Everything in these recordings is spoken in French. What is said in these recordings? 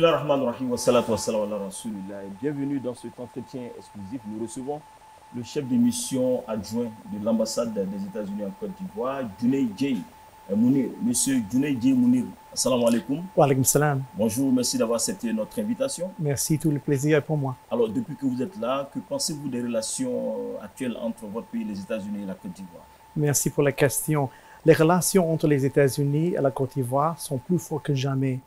Bismillahirrahmanirrahim wa salatu wa salam ala rasulillah. Bienvenue dans cet entretien exclusif. Nous recevons le chef de mission adjoint de l'ambassade des États-Unis en Côte d'Ivoire, Junaid J. Mounir. Monsieur Junaid J. Mounir, assalamu alaikum. Wa alaikum salam. Bonjour, merci d'avoir accepté notre invitation. Merci, tout le plaisir est pour moi. Alors, depuis que vous êtes là, que pensez-vous des relations actuelles entre votre pays, les États-Unis et la Côte d'Ivoire? Merci pour la question. Les relations entre les États-Unis et la Côte d'Ivoire sont plus fortes que jamais.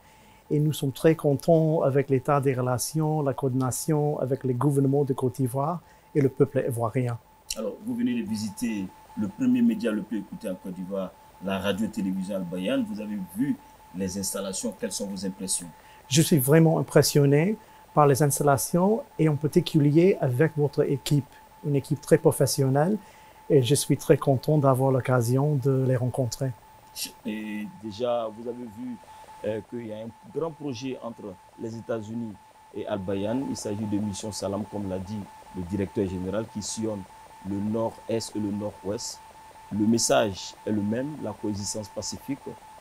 Et nous sommes très contents avec l'état des relations, la coordination avec les gouvernements de Côte d'Ivoire et le peuple ivoirien. Alors, vous venez de visiter le premier média le plus écouté en Côte d'Ivoire, la radio-télévision Al Bayan. Vous avez vu les installations. Quelles sont vos impressions? Je suis vraiment impressionné par les installations et en particulier avec votre équipe, une équipe très professionnelle. Et je suis très content d'avoir l'occasion de les rencontrer. Et déjà, vous avez vu qu'il y a un grand projet entre les États-Unis et Al Bayan. Il s'agit de Mission Salam, comme l'a dit le directeur général, qui sillonne le nord-est et le nord-ouest. Le message est le même, la coexistence pacifique.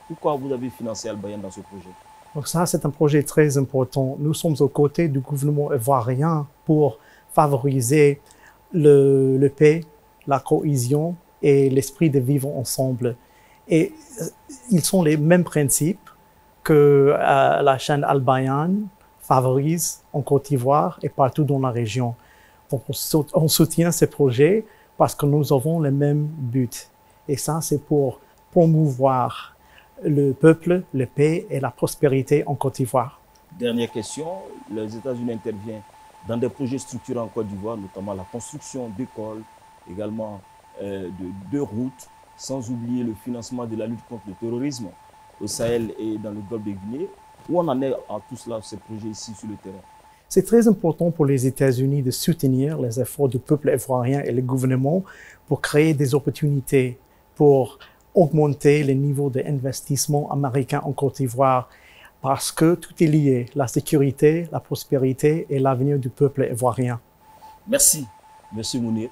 Pourquoi vous avez financé Al Bayan dans ce projet? Donc ça, c'est un projet très important. Nous sommes aux côtés du gouvernement ivoirien pour favoriser le paix, la cohésion et l'esprit de vivre ensemble. Et ils sont les mêmes principes que la chaîne Al Bayan favorise en Côte d'Ivoire et partout dans la région. Donc on soutient ces projets parce que nous avons les mêmes buts. Et ça, c'est pour promouvoir le peuple, la paix et la prospérité en Côte d'Ivoire. Dernière question, les États-Unis interviennent dans des projets structurés en Côte d'Ivoire, notamment la construction d'écoles, également de routes, sans oublier le financement de la lutte contre le terrorisme au Sahel et dans le Golfe de Guinée. Où on en est à tout cela, ces projets ici sur le terrain? C'est très important pour les États-Unis de soutenir les efforts du peuple ivoirien et le gouvernement pour créer des opportunités, pour augmenter le niveau d'investissement américain en Côte d'Ivoire, parce que tout est lié, la sécurité, la prospérité et l'avenir du peuple ivoirien. Merci, Monsieur Mounir.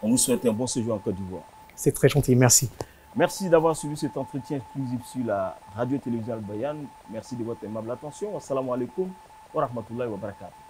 On vous souhaite un bon séjour en Côte d'Ivoire. C'est très gentil, merci. Merci d'avoir suivi cet entretien exclusif sur la radio-télévision Al Bayan. Merci de votre aimable attention. Assalamu alaikum wa rahmatullahi wa barakatuh.